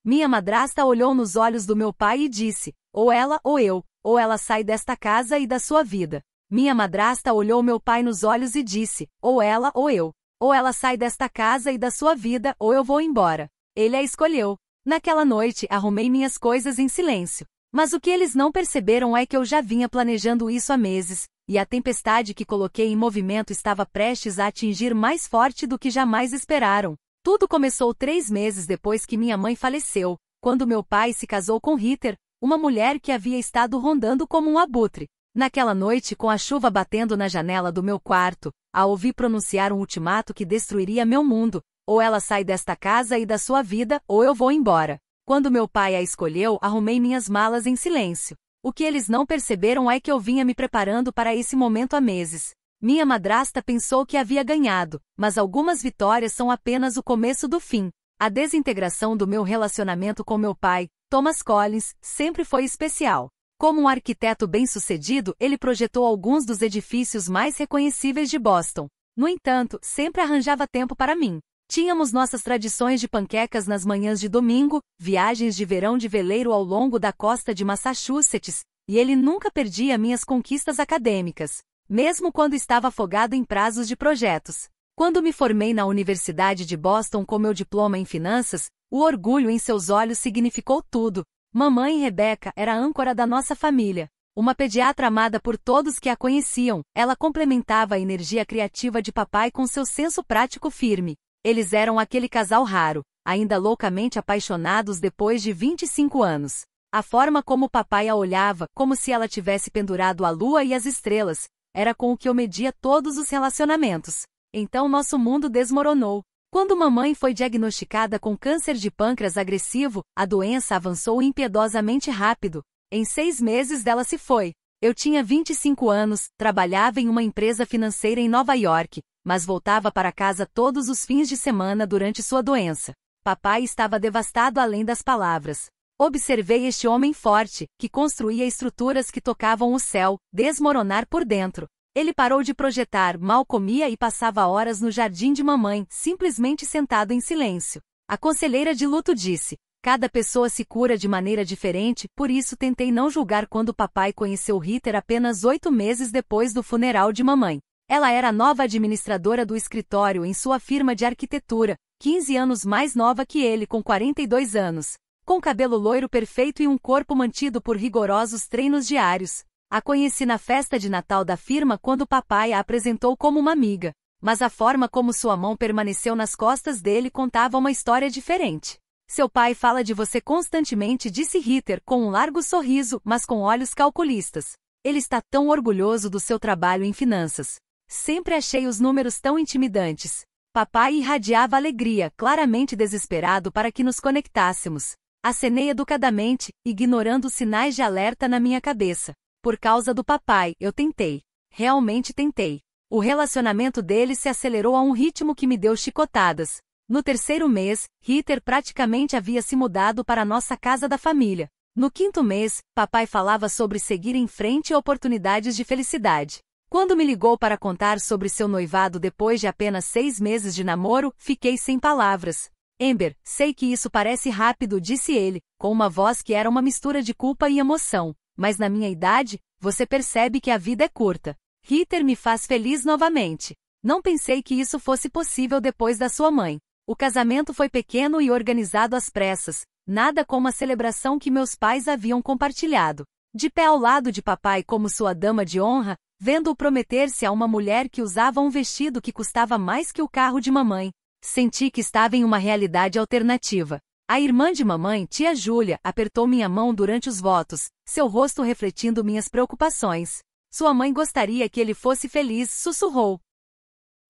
Minha madrasta olhou nos olhos do meu pai e disse, ou ela ou eu, ou ela sai desta casa e da sua vida. Minha madrasta olhou meu pai nos olhos e disse, ou ela ou eu, ou ela sai desta casa e da sua vida, ou eu vou embora. Ele a escolheu. Naquela noite, arrumei minhas coisas em silêncio. Mas o que eles não perceberam é que eu já vinha planejando isso há meses, e a tempestade que coloquei em movimento estava prestes a atingir mais forte do que jamais esperaram. Tudo começou 3 meses depois que minha mãe faleceu, quando meu pai se casou com Ritter, uma mulher que havia estado rondando como um abutre. Naquela noite, com a chuva batendo na janela do meu quarto, a ouvi pronunciar um ultimato que destruiria meu mundo, ou ela sai desta casa e da sua vida, ou eu vou embora. Quando meu pai a escolheu, arrumei minhas malas em silêncio. O que eles não perceberam é que eu vinha me preparando para esse momento há meses. Minha madrasta pensou que havia ganhado, mas algumas vitórias são apenas o começo do fim. A desintegração do meu relacionamento com meu pai, Thomas Collins, sempre foi especial. Como um arquiteto bem-sucedido, ele projetou alguns dos edifícios mais reconhecíveis de Boston. No entanto, sempre arranjava tempo para mim. Tínhamos nossas tradições de panquecas nas manhãs de domingo, viagens de verão de veleiro ao longo da costa de Massachusetts, e ele nunca perdia minhas conquistas acadêmicas, mesmo quando estava afogado em prazos de projetos. Quando me formei na Universidade de Boston com meu diploma em finanças, o orgulho em seus olhos significou tudo. Mamãe Rebecca era a âncora da nossa família. Uma pediatra amada por todos que a conheciam, ela complementava a energia criativa de papai com seu senso prático firme. Eles eram aquele casal raro, ainda loucamente apaixonados depois de 25 anos. A forma como papai a olhava, como se ela tivesse pendurado a lua e as estrelas, era com o que eu media todos os relacionamentos. Então nosso mundo desmoronou. Quando mamãe foi diagnosticada com câncer de pâncreas agressivo, a doença avançou impiedosamente rápido. Em 6 meses dela se foi. Eu tinha 25 anos, trabalhava em uma empresa financeira em Nova York, mas voltava para casa todos os fins de semana durante sua doença. Papai estava devastado além das palavras. Observei este homem forte, que construía estruturas que tocavam o céu, desmoronar por dentro. Ele parou de projetar, mal comia e passava horas no jardim de mamãe, simplesmente sentado em silêncio. A conselheira de luto disse, cada pessoa se cura de maneira diferente, por isso tentei não julgar quando papai conheceu Ritter apenas 8 meses depois do funeral de mamãe. Ela era a nova administradora do escritório em sua firma de arquitetura, 15 anos mais nova que ele com 42 anos. Com cabelo loiro perfeito e um corpo mantido por rigorosos treinos diários. A conheci na festa de Natal da firma quando papai a apresentou como uma amiga, mas a forma como sua mão permaneceu nas costas dele contava uma história diferente. Seu pai fala de você constantemente, disse Ritter com um largo sorriso, mas com olhos calculistas. Ele está tão orgulhoso do seu trabalho em finanças. Sempre achei os números tão intimidantes. Papai irradiava alegria, claramente desesperado para que nos conectássemos. Acenei educadamente, ignorando os sinais de alerta na minha cabeça. Por causa do papai, eu tentei. Realmente tentei. O relacionamento deles se acelerou a um ritmo que me deu chicotadas. No 3º mês, Ritter praticamente havia se mudado para a nossa casa da família. No 5º mês, papai falava sobre seguir em frente e oportunidades de felicidade. Quando me ligou para contar sobre seu noivado depois de apenas 6 meses de namoro, fiquei sem palavras. Amber, sei que isso parece rápido, disse ele, com uma voz que era uma mistura de culpa e emoção. Mas na minha idade, você percebe que a vida é curta. Ritter me faz feliz novamente. Não pensei que isso fosse possível depois da sua mãe. O casamento foi pequeno e organizado às pressas, nada como a celebração que meus pais haviam compartilhado. De pé ao lado de papai como sua dama de honra, vendo-o prometer-se a uma mulher que usava um vestido que custava mais que o carro de mamãe, senti que estava em uma realidade alternativa. A irmã de mamãe, tia Júlia, apertou minha mão durante os votos, seu rosto refletindo minhas preocupações. Sua mãe gostaria que ele fosse feliz, sussurrou.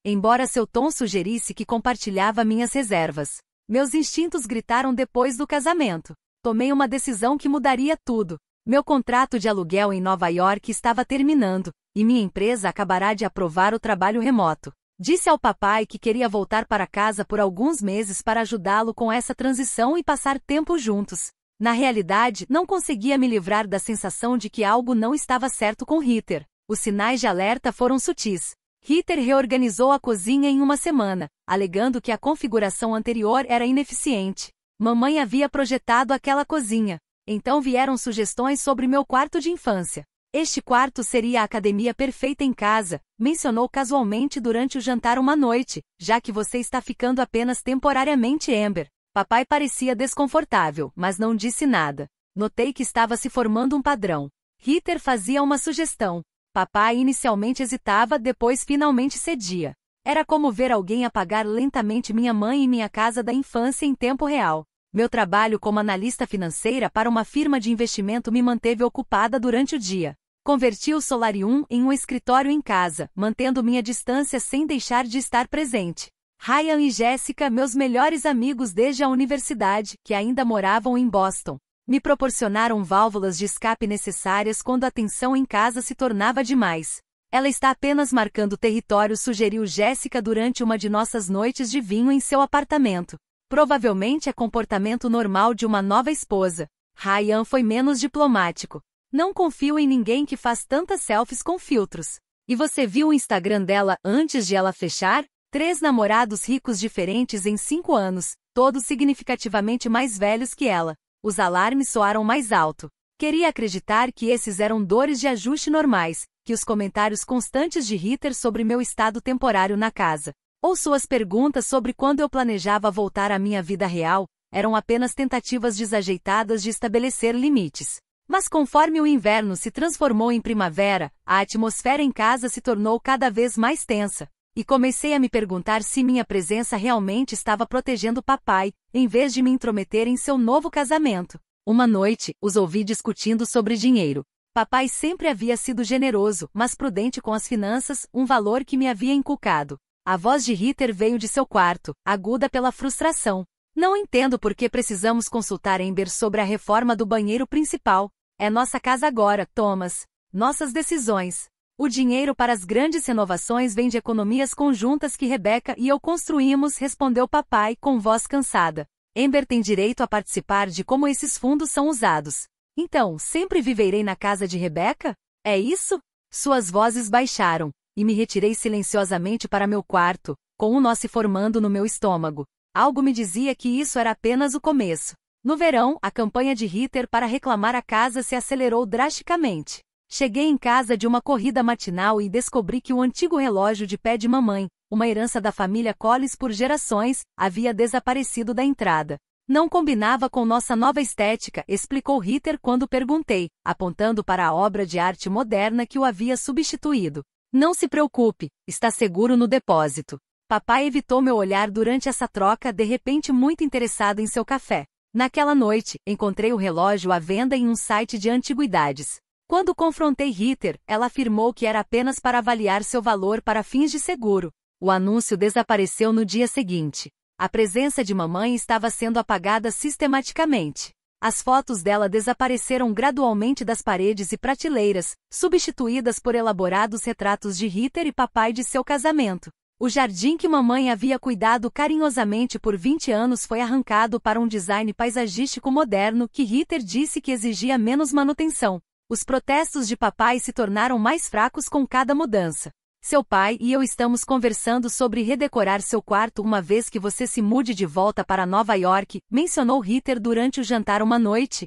Embora seu tom sugerisse que compartilhava minhas reservas, meus instintos gritaram depois do casamento. Tomei uma decisão que mudaria tudo. Meu contrato de aluguel em Nova York estava terminando, e minha empresa acabará de aprovar o trabalho remoto. Disse ao papai que queria voltar para casa por alguns meses para ajudá-lo com essa transição e passar tempo juntos. Na realidade, não conseguia me livrar da sensação de que algo não estava certo com Ritter. Os sinais de alerta foram sutis. Ritter reorganizou a cozinha em uma semana, alegando que a configuração anterior era ineficiente. Mamãe havia projetado aquela cozinha. Então vieram sugestões sobre meu quarto de infância. Este quarto seria a academia perfeita em casa, mencionou casualmente durante o jantar uma noite, já que você está ficando apenas temporariamente, Amber. Papai parecia desconfortável, mas não disse nada. Notei que estava se formando um padrão. Heather fazia uma sugestão. Papai inicialmente hesitava, depois finalmente cedia. Era como ver alguém apagar lentamente minha mãe e minha casa da infância em tempo real. Meu trabalho como analista financeira para uma firma de investimento me manteve ocupada durante o dia. Converti o Solarium em um escritório em casa, mantendo minha distância sem deixar de estar presente. Ryan e Jessica, meus melhores amigos desde a universidade, que ainda moravam em Boston, me proporcionaram válvulas de escape necessárias quando a tensão em casa se tornava demais. Ela está apenas marcando território, sugeriu Jessica durante uma de nossas noites de vinho em seu apartamento. Provavelmente é comportamento normal de uma nova esposa. Ryan foi menos diplomático. Não confio em ninguém que faz tantas selfies com filtros. E você viu o Instagram dela antes de ela fechar? 3 namorados ricos diferentes em 5 anos, todos significativamente mais velhos que ela. Os alarmes soaram mais alto. Queria acreditar que esses eram dores de ajuste normais, que os comentários constantes de Heather sobre meu estado temporário na casa, ou suas perguntas sobre quando eu planejava voltar à minha vida real, eram apenas tentativas desajeitadas de estabelecer limites. Mas conforme o inverno se transformou em primavera, a atmosfera em casa se tornou cada vez mais tensa, e comecei a me perguntar se minha presença realmente estava protegendo papai, em vez de me intrometer em seu novo casamento. Uma noite, os ouvi discutindo sobre dinheiro. Papai sempre havia sido generoso, mas prudente com as finanças, um valor que me havia inculcado. A voz de Heather veio de seu quarto, aguda pela frustração. Não entendo por que precisamos consultar Amber sobre a reforma do banheiro principal. É nossa casa agora, Thomas. Nossas decisões. O dinheiro para as grandes renovações vem de economias conjuntas que Rebecca e eu construímos, respondeu papai com voz cansada. Amber tem direito a participar de como esses fundos são usados. Então, sempre viverei na casa de Rebecca? É isso? Suas vozes baixaram, e me retirei silenciosamente para meu quarto, com um nó se formando no meu estômago. Algo me dizia que isso era apenas o começo. No verão, a campanha de Heather para reclamar a casa se acelerou drasticamente. Cheguei em casa de uma corrida matinal e descobri que o antigo relógio de pé de mamãe, uma herança da família Collins por gerações, havia desaparecido da entrada. Não combinava com nossa nova estética, explicou Heather quando perguntei, apontando para a obra de arte moderna que o havia substituído. Não se preocupe, está seguro no depósito. Papai evitou meu olhar durante essa troca, de repente muito interessado em seu café. Naquela noite, encontrei o relógio à venda em um site de antiguidades. Quando confrontei Heather, ela afirmou que era apenas para avaliar seu valor para fins de seguro. O anúncio desapareceu no dia seguinte. A presença de mamãe estava sendo apagada sistematicamente. As fotos dela desapareceram gradualmente das paredes e prateleiras, substituídas por elaborados retratos de Heather e papai de seu casamento. O jardim que mamãe havia cuidado carinhosamente por 20 anos foi arrancado para um design paisagístico moderno que Heather disse que exigia menos manutenção. Os protestos de papai se tornaram mais fracos com cada mudança. Seu pai e eu estamos conversando sobre redecorar seu quarto uma vez que você se mude de volta para Nova York, mencionou Heather durante o jantar uma noite,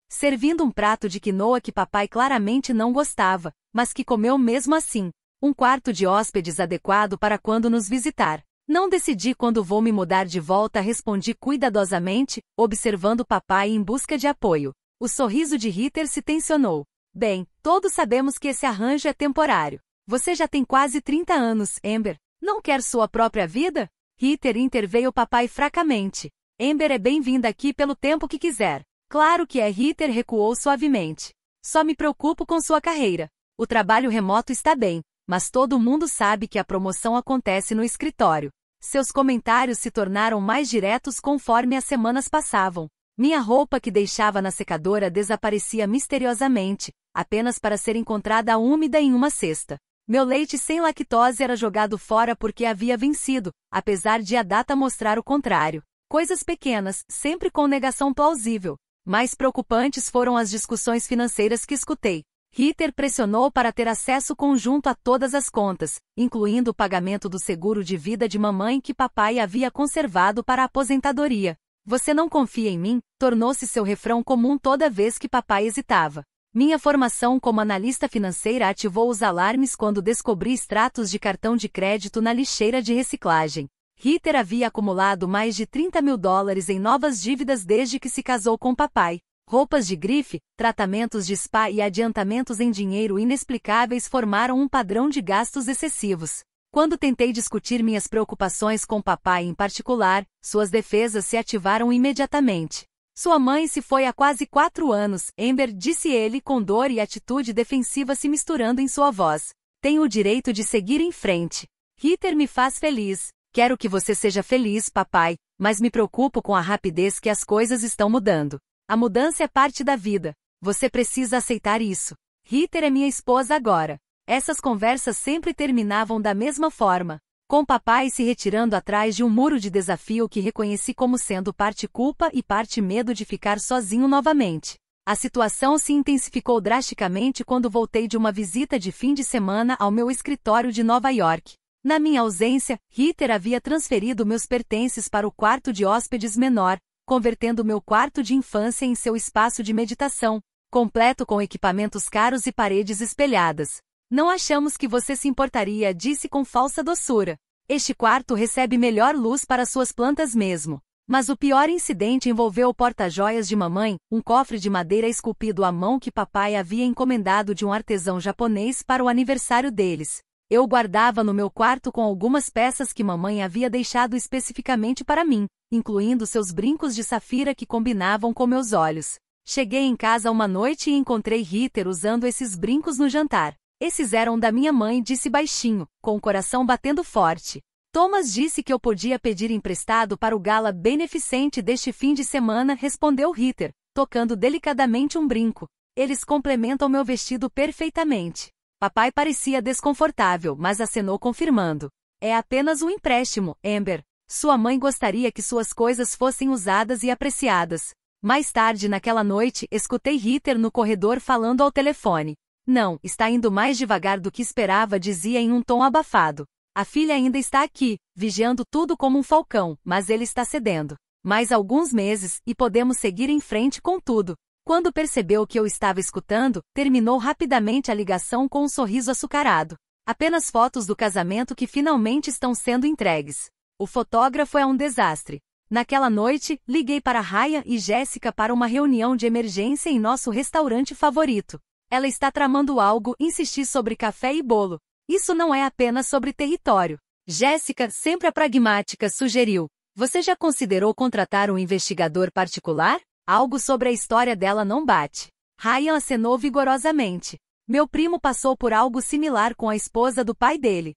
servindo um prato de quinoa que papai claramente não gostava, mas que comeu mesmo assim. Um quarto de hóspedes adequado para quando nos visitar. Não decidi quando vou me mudar de volta, respondi cuidadosamente, observando papai em busca de apoio. O sorriso de Heather se tensionou. Bem, todos sabemos que esse arranjo é temporário. Você já tem quase 30 anos, Amber. Não quer sua própria vida? Heather interveio papai fracamente. Amber é bem-vinda aqui pelo tempo que quiser. Claro que é, Heather recuou suavemente. Só me preocupo com sua carreira. O trabalho remoto está bem, mas todo mundo sabe que a promoção acontece no escritório. Seus comentários se tornaram mais diretos conforme as semanas passavam. Minha roupa que deixava na secadora desaparecia misteriosamente, apenas para ser encontrada úmida em uma cesta. Meu leite sem lactose era jogado fora porque havia vencido, apesar de a data mostrar o contrário. Coisas pequenas, sempre com negação plausível. Mais preocupantes foram as discussões financeiras que escutei. Heather pressionou para ter acesso conjunto a todas as contas, incluindo o pagamento do seguro de vida de mamãe que papai havia conservado para a aposentadoria. Você não confia em mim? Tornou-se seu refrão comum toda vez que papai hesitava. Minha formação como analista financeira ativou os alarmes quando descobri extratos de cartão de crédito na lixeira de reciclagem. Ritter havia acumulado mais de $30.000 em novas dívidas desde que se casou com papai. Roupas de grife, tratamentos de spa e adiantamentos em dinheiro inexplicáveis formaram um padrão de gastos excessivos. Quando tentei discutir minhas preocupações com papai em particular, suas defesas se ativaram imediatamente. Sua mãe se foi há quase 4 anos, Amber, disse ele com dor e atitude defensiva se misturando em sua voz. Tenho o direito de seguir em frente. Ritter me faz feliz. Quero que você seja feliz, papai, mas me preocupo com a rapidez que as coisas estão mudando. A mudança é parte da vida. Você precisa aceitar isso. Ritter é minha esposa agora. Essas conversas sempre terminavam da mesma forma, com papai se retirando atrás de um muro de desafio que reconheci como sendo parte culpa e parte medo de ficar sozinho novamente. A situação se intensificou drasticamente quando voltei de uma visita de fim de semana ao meu escritório de Nova York. Na minha ausência, Ritter havia transferido meus pertences para o quarto de hóspedes menor, convertendo meu quarto de infância em seu espaço de meditação, completo com equipamentos caros e paredes espelhadas. Não achamos que você se importaria, disse com falsa doçura. Este quarto recebe melhor luz para suas plantas mesmo. Mas o pior incidente envolveu o porta-joias de mamãe, um cofre de madeira esculpido à mão que papai havia encomendado de um artesão japonês para o aniversário deles. Eu o guardava no meu quarto com algumas peças que mamãe havia deixado especificamente para mim, incluindo seus brincos de safira que combinavam com meus olhos. Cheguei em casa uma noite e encontrei Ritter usando esses brincos no jantar. Esses eram da minha mãe, disse baixinho, com o coração batendo forte. Thomas disse que eu podia pedir emprestado para o gala beneficente deste fim de semana, respondeu Ritter, tocando delicadamente um brinco. Eles complementam meu vestido perfeitamente. Papai parecia desconfortável, mas acenou confirmando. É apenas um empréstimo, Amber. Sua mãe gostaria que suas coisas fossem usadas e apreciadas. Mais tarde naquela noite, escutei Ritter no corredor falando ao telefone. Não, está indo mais devagar do que esperava, dizia em um tom abafado. A filha ainda está aqui, vigiando tudo como um falcão, mas ele está cedendo. Mais alguns meses, e podemos seguir em frente com tudo. Quando percebeu que eu estava escutando, terminou rapidamente a ligação com um sorriso açucarado. Apenas fotos do casamento que finalmente estão sendo entregues. O fotógrafo é um desastre. Naquela noite, liguei para Ryan e Jéssica para uma reunião de emergência em nosso restaurante favorito. Ela está tramando algo, insisti sobre café e bolo. Isso não é apenas sobre território. Jéssica, sempre a pragmática, sugeriu. Você já considerou contratar um investigador particular? Algo sobre a história dela não bate. Ryan acenou vigorosamente. Meu primo passou por algo similar com a esposa do pai dele.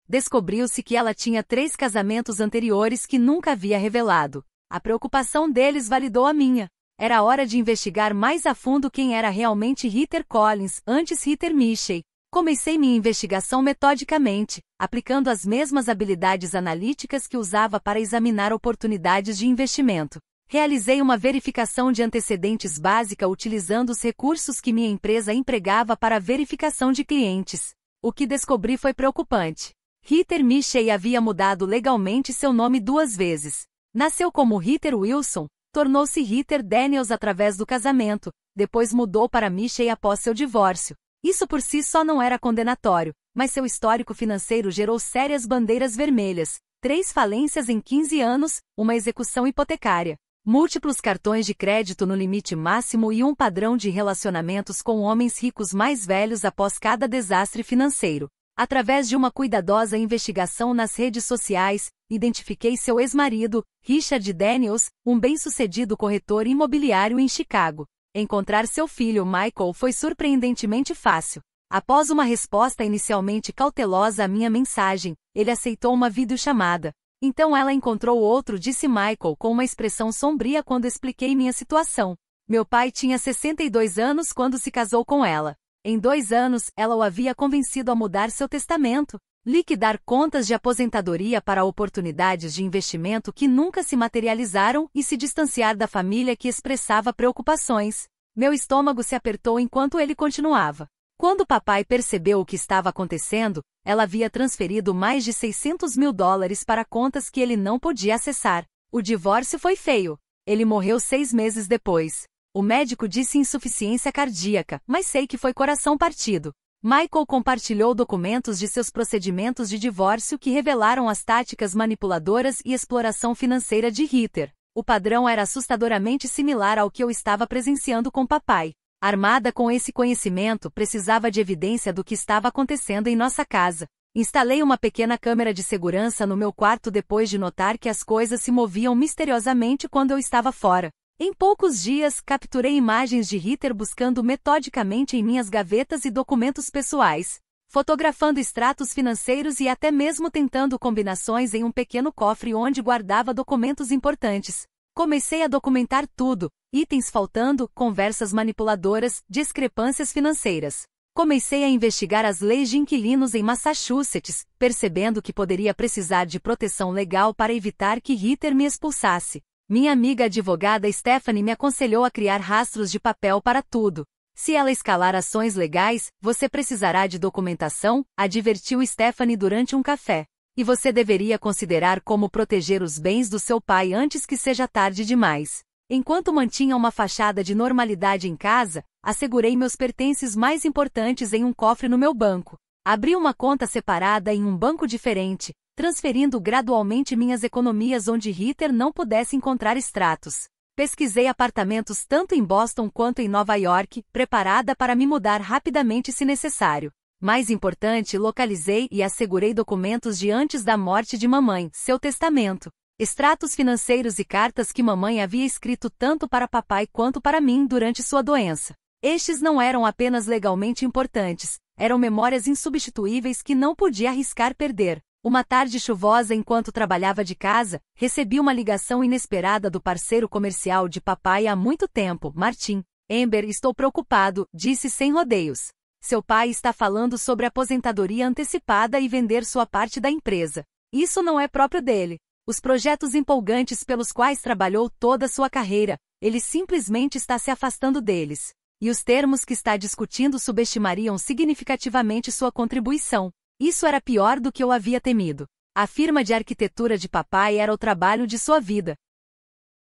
Descobriu-se que ela tinha 3 casamentos anteriores que nunca havia revelado. A preocupação deles validou a minha. Era hora de investigar mais a fundo quem era realmente Ritter Collins, antes Ritter Michel. Comecei minha investigação metodicamente, aplicando as mesmas habilidades analíticas que usava para examinar oportunidades de investimento. Realizei uma verificação de antecedentes básica utilizando os recursos que minha empresa empregava para a verificação de clientes. O que descobri foi preocupante. Ritter Michel havia mudado legalmente seu nome 2 vezes. Nasceu como Ritter Wilson, tornou-se Ritter Daniels através do casamento, depois mudou para Michel após seu divórcio. Isso por si só não era condenatório, mas seu histórico financeiro gerou sérias bandeiras vermelhas, 3 falências em 15 anos, uma execução hipotecária, múltiplos cartões de crédito no limite máximo e um padrão de relacionamentos com homens ricos mais velhos após cada desastre financeiro. Através de uma cuidadosa investigação nas redes sociais, identifiquei seu ex-marido, Richard Daniels, um bem-sucedido corretor imobiliário em Chicago. Encontrar seu filho Michael foi surpreendentemente fácil. Após uma resposta inicialmente cautelosa à minha mensagem, ele aceitou uma videochamada. Então ela encontrou outro, disse Michael com uma expressão sombria quando expliquei minha situação. Meu pai tinha 62 anos quando se casou com ela. Em 2 anos, ela o havia convencido a mudar seu testamento, liquidar contas de aposentadoria para oportunidades de investimento que nunca se materializaram e se distanciar da família que expressava preocupações. Meu estômago se apertou enquanto ele continuava. Quando papai percebeu o que estava acontecendo, ela havia transferido mais de $600.000 para contas que ele não podia acessar. O divórcio foi feio. Ele morreu 6 meses depois. O médico disse insuficiência cardíaca, mas sei que foi coração partido. Michael compartilhou documentos de seus procedimentos de divórcio que revelaram as táticas manipuladoras e exploração financeira de Heather. O padrão era assustadoramente similar ao que eu estava presenciando com papai. Armada com esse conhecimento, precisava de evidência do que estava acontecendo em nossa casa. Instalei uma pequena câmera de segurança no meu quarto depois de notar que as coisas se moviam misteriosamente quando eu estava fora. Em poucos dias, capturei imagens de Heather buscando metodicamente em minhas gavetas e documentos pessoais, fotografando extratos financeiros e até mesmo tentando combinações em um pequeno cofre onde guardava documentos importantes. Comecei a documentar tudo, itens faltando, conversas manipuladoras, discrepâncias financeiras. Comecei a investigar as leis de inquilinos em Massachusetts, percebendo que poderia precisar de proteção legal para evitar que Heather me expulsasse. Minha amiga advogada Stephanie me aconselhou a criar rastros de papel para tudo. Se ela escalar ações legais, você precisará de documentação, advertiu Stephanie durante um café. E você deveria considerar como proteger os bens do seu pai antes que seja tarde demais. Enquanto mantinha uma fachada de normalidade em casa, assegurei meus pertences mais importantes em um cofre no meu banco. Abri uma conta separada em um banco diferente, transferindo gradualmente minhas economias onde Heather não pudesse encontrar extratos. Pesquisei apartamentos tanto em Boston quanto em Nova York, preparada para me mudar rapidamente se necessário. Mais importante, localizei e assegurei documentos de antes da morte de mamãe, seu testamento. Extratos financeiros e cartas que mamãe havia escrito tanto para papai quanto para mim durante sua doença. Estes não eram apenas legalmente importantes, eram memórias insubstituíveis que não podia arriscar perder. Uma tarde chuvosa enquanto trabalhava de casa, recebi uma ligação inesperada do parceiro comercial de papai há muito tempo, Martin. Amber, estou preocupado, disse sem rodeios. Seu pai está falando sobre aposentadoria antecipada e vender sua parte da empresa. Isso não é próprio dele. Os projetos empolgantes pelos quais trabalhou toda sua carreira, ele simplesmente está se afastando deles. E os termos que está discutindo subestimariam significativamente sua contribuição. Isso era pior do que eu havia temido. A firma de arquitetura de papai era o trabalho de sua vida.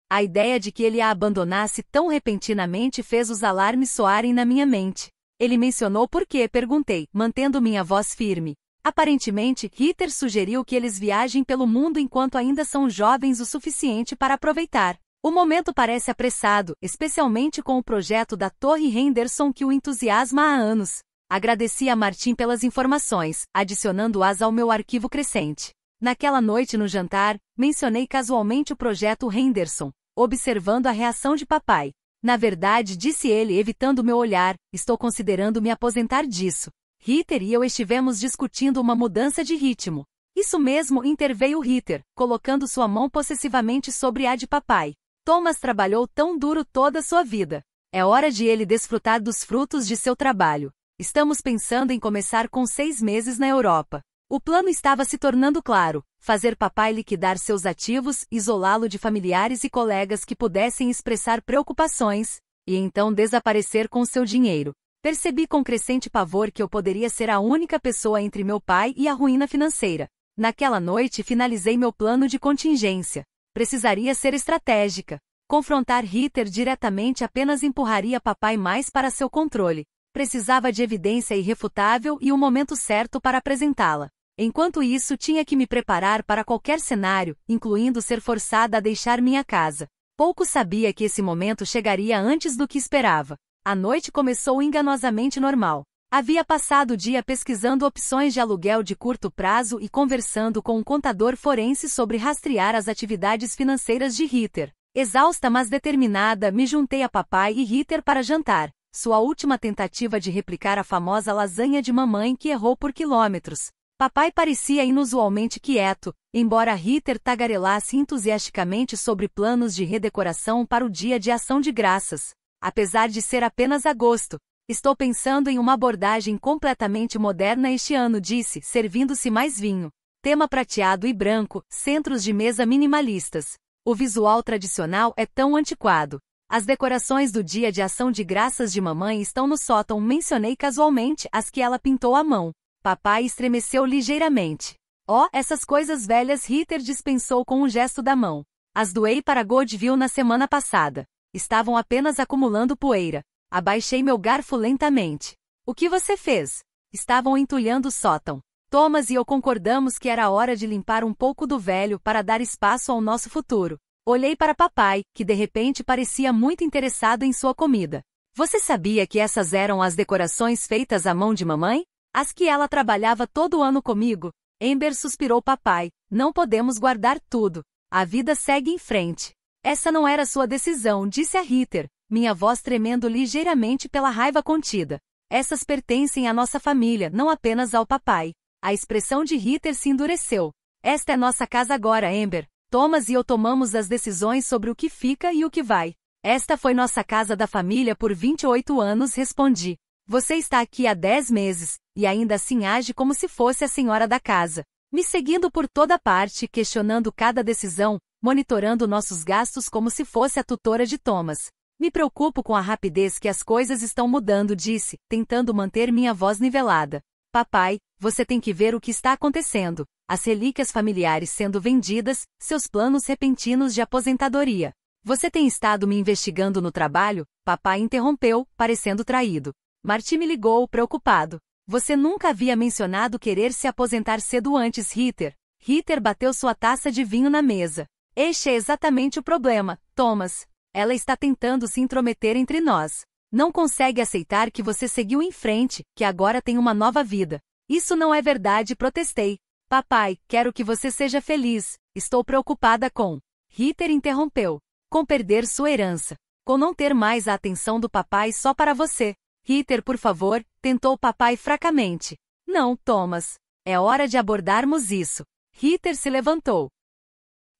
A ideia de que ele a abandonasse tão repentinamente fez os alarmes soarem na minha mente. Ele mencionou por quê, perguntei, mantendo minha voz firme. Aparentemente, Heather sugeriu que eles viajem pelo mundo enquanto ainda são jovens o suficiente para aproveitar. O momento parece apressado, especialmente com o projeto da Torre Henderson que o entusiasma há anos. Agradeci a Martin pelas informações, adicionando-as ao meu arquivo crescente. Naquela noite no jantar, mencionei casualmente o projeto Henderson, observando a reação de papai. Na verdade, disse ele, evitando meu olhar, estou considerando me aposentar disso. Heather e eu estivemos discutindo uma mudança de ritmo. Isso mesmo, interveio Heather, colocando sua mão possessivamente sobre a de papai. Thomas trabalhou tão duro toda sua vida. É hora de ele desfrutar dos frutos de seu trabalho. Estamos pensando em começar com 6 meses na Europa. O plano estava se tornando claro, fazer papai liquidar seus ativos, isolá-lo de familiares e colegas que pudessem expressar preocupações, e então desaparecer com seu dinheiro. Percebi com crescente pavor que eu poderia ser a única pessoa entre meu pai e a ruína financeira. Naquela noite finalizei meu plano de contingência. Precisaria ser estratégica. Confrontar Heather diretamente apenas empurraria papai mais para seu controle. Precisava de evidência irrefutável e o momento certo para apresentá-la. Enquanto isso, tinha que me preparar para qualquer cenário, incluindo ser forçada a deixar minha casa. Pouco sabia que esse momento chegaria antes do que esperava. A noite começou enganosamente normal. Havia passado o dia pesquisando opções de aluguel de curto prazo e conversando com um contador forense sobre rastrear as atividades financeiras de Heather. Exausta mas determinada, me juntei a papai e Heather para jantar. Sua última tentativa de replicar a famosa lasanha de mamãe que errou por quilômetros. Papai parecia inusualmente quieto, embora Heather tagarelasse entusiasticamente sobre planos de redecoração para o Dia de Ação de Graças. Apesar de ser apenas agosto, estou pensando em uma abordagem completamente moderna este ano, disse, servindo-se mais vinho. Tema prateado e branco, centros de mesa minimalistas. O visual tradicional é tão antiquado. As decorações do Dia de Ação de Graças de mamãe estão no sótão, mencionei casualmente as que ela pintou à mão. Papai estremeceu ligeiramente. Oh, essas coisas velhas, Heather dispensou com um gesto da mão. As doei para Goldville na semana passada. Estavam apenas acumulando poeira. Abaixei meu garfo lentamente. O que você fez? Estavam entulhando o sótão. Thomas e eu concordamos que era hora de limpar um pouco do velho para dar espaço ao nosso futuro. Olhei para papai, que de repente parecia muito interessado em sua comida. Você sabia que essas eram as decorações feitas à mão de mamãe? As que ela trabalhava todo ano comigo? Amber suspirou papai. Não podemos guardar tudo. A vida segue em frente. Essa não era sua decisão, disse a Heather, minha voz tremendo ligeiramente pela raiva contida. Essas pertencem à nossa família, não apenas ao papai. A expressão de Heather se endureceu. Esta é nossa casa agora, Amber. Thomas e eu tomamos as decisões sobre o que fica e o que vai. Esta foi nossa casa da família por 28 anos, respondi. Você está aqui há 10 meses, e ainda assim age como se fosse a senhora da casa. Me seguindo por toda parte, questionando cada decisão, monitorando nossos gastos como se fosse a tutora de Thomas. Me preocupo com a rapidez que as coisas estão mudando, disse, tentando manter minha voz nivelada. Papai, você tem que ver o que está acontecendo. As relíquias familiares sendo vendidas, seus planos repentinos de aposentadoria. Você tem estado me investigando no trabalho? Papai interrompeu, parecendo traído. Marty me ligou, preocupado. Você nunca havia mencionado querer se aposentar cedo antes, Heather. Heather bateu sua taça de vinho na mesa. Este é exatamente o problema, Thomas. Ela está tentando se intrometer entre nós. Não consegue aceitar que você seguiu em frente, que agora tem uma nova vida. Isso não é verdade, protestei. Papai, quero que você seja feliz. Estou preocupada com... Heather interrompeu. Com perder sua herança. Com não ter mais a atenção do papai só para você. Heather, por favor, tentou papai fracamente. Não, Thomas. É hora de abordarmos isso. Heather se levantou,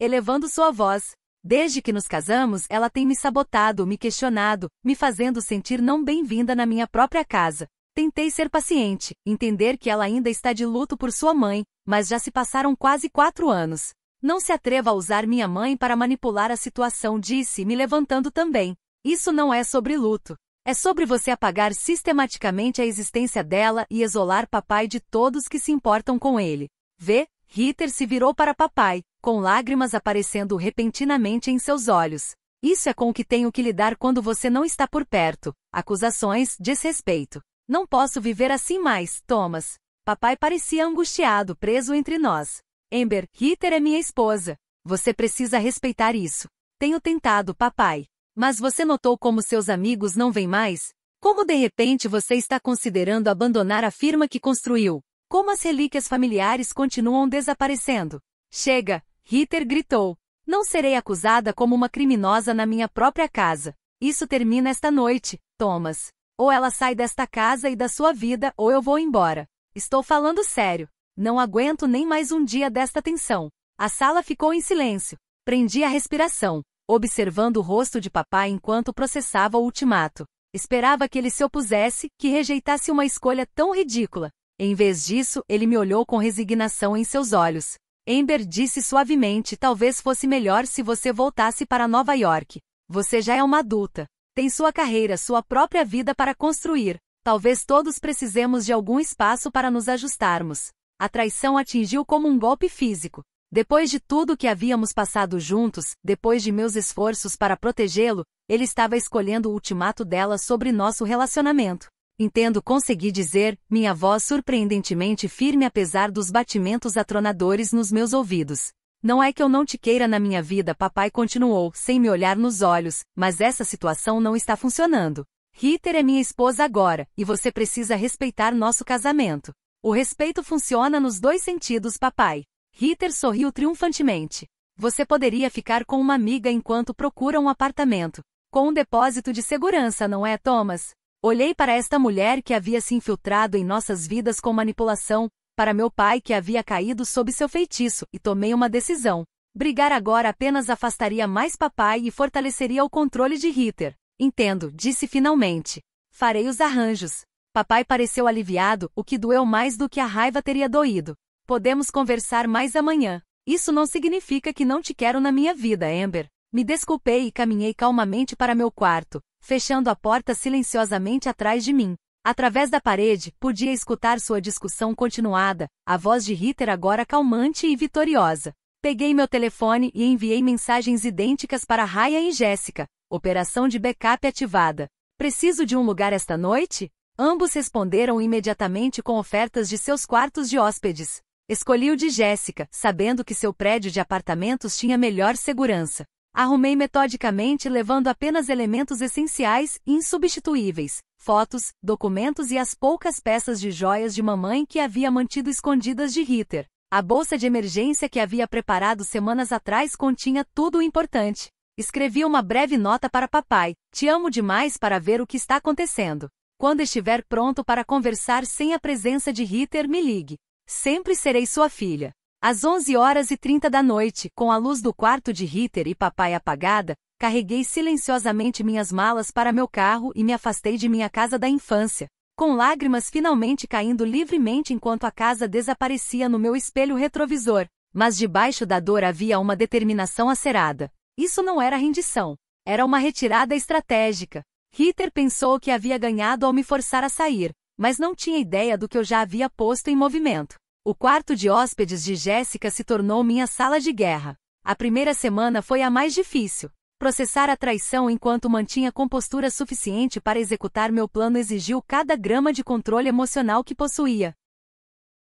elevando sua voz. Desde que nos casamos, ela tem me sabotado, me questionado, me fazendo sentir não bem-vinda na minha própria casa. Tentei ser paciente, entender que ela ainda está de luto por sua mãe, mas já se passaram quase 4 anos. Não se atreva a usar minha mãe para manipular a situação, disse, me levantando também. Isso não é sobre luto. É sobre você apagar sistematicamente a existência dela e isolar papai de todos que se importam com ele. Vê? Heather se virou para papai, com lágrimas aparecendo repentinamente em seus olhos. Isso é com o que tenho que lidar quando você não está por perto. Acusações, desrespeito. Não posso viver assim mais, Thomas. Papai parecia angustiado, preso entre nós. Amber, Heather é minha esposa. Você precisa respeitar isso. Tenho tentado, papai. Mas você notou como seus amigos não vêm mais? Como de repente você está considerando abandonar a firma que construiu? Como as relíquias familiares continuam desaparecendo? Chega! Heather gritou. Não serei acusada como uma criminosa na minha própria casa. Isso termina esta noite, Thomas. Ou ela sai desta casa e da sua vida, ou eu vou embora. Estou falando sério. Não aguento nem mais um dia desta tensão. A sala ficou em silêncio. Prendi a respiração, observando o rosto de papai enquanto processava o ultimato. Esperava que ele se opusesse, que rejeitasse uma escolha tão ridícula. Em vez disso, ele me olhou com resignação em seus olhos. Amber disse suavemente, talvez fosse melhor se você voltasse para Nova York. Você já é uma adulta. Tem sua carreira, sua própria vida para construir. Talvez todos precisemos de algum espaço para nos ajustarmos. A traição atingiu como um golpe físico. Depois de tudo que havíamos passado juntos, depois de meus esforços para protegê-lo, ele estava escolhendo o ultimato dela sobre nosso relacionamento. Entendo, consegui dizer, minha voz surpreendentemente firme apesar dos batimentos atronadores nos meus ouvidos. Não é que eu não te queira na minha vida, papai continuou, sem me olhar nos olhos, mas essa situação não está funcionando. Heather é minha esposa agora, e você precisa respeitar nosso casamento. O respeito funciona nos dois sentidos, papai. Heather sorriu triunfantemente. Você poderia ficar com uma amiga enquanto procura um apartamento. Com um depósito de segurança, não é, Thomas? Olhei para esta mulher que havia se infiltrado em nossas vidas com manipulação, para meu pai que havia caído sob seu feitiço, e tomei uma decisão. Brigar agora apenas afastaria mais papai e fortaleceria o controle de Heather. Entendo, disse finalmente. Farei os arranjos. Papai pareceu aliviado, o que doeu mais do que a raiva teria doído. Podemos conversar mais amanhã. Isso não significa que não te quero na minha vida, Amber. Me desculpei e caminhei calmamente para meu quarto, fechando a porta silenciosamente atrás de mim. Através da parede, podia escutar sua discussão continuada, a voz de Heather agora calmante e vitoriosa. Peguei meu telefone e enviei mensagens idênticas para Ryan e Jéssica. Operação de backup ativada. Preciso de um lugar esta noite? Ambos responderam imediatamente com ofertas de seus quartos de hóspedes. Escolhi o de Jéssica, sabendo que seu prédio de apartamentos tinha melhor segurança. Arrumei metodicamente, levando apenas elementos essenciais e insubstituíveis: fotos, documentos e as poucas peças de joias de mamãe que havia mantido escondidas de Heather. A bolsa de emergência que havia preparado semanas atrás continha tudo o importante. Escrevi uma breve nota para papai: te amo demais para ver o que está acontecendo. Quando estiver pronto para conversar sem a presença de Heather, me ligue. Sempre serei sua filha. Às 11h30 da noite, com a luz do quarto de Heather e papai apagada, carreguei silenciosamente minhas malas para meu carro e me afastei de minha casa da infância, com lágrimas finalmente caindo livremente enquanto a casa desaparecia no meu espelho retrovisor. Mas debaixo da dor havia uma determinação acerada. Isso não era rendição. Era uma retirada estratégica. Heather pensou que havia ganhado ao me forçar a sair, mas não tinha ideia do que eu já havia posto em movimento. O quarto de hóspedes de Jéssica se tornou minha sala de guerra. A primeira semana foi a mais difícil. Processar a traição enquanto mantinha compostura suficiente para executar meu plano exigiu cada grama de controle emocional que possuía.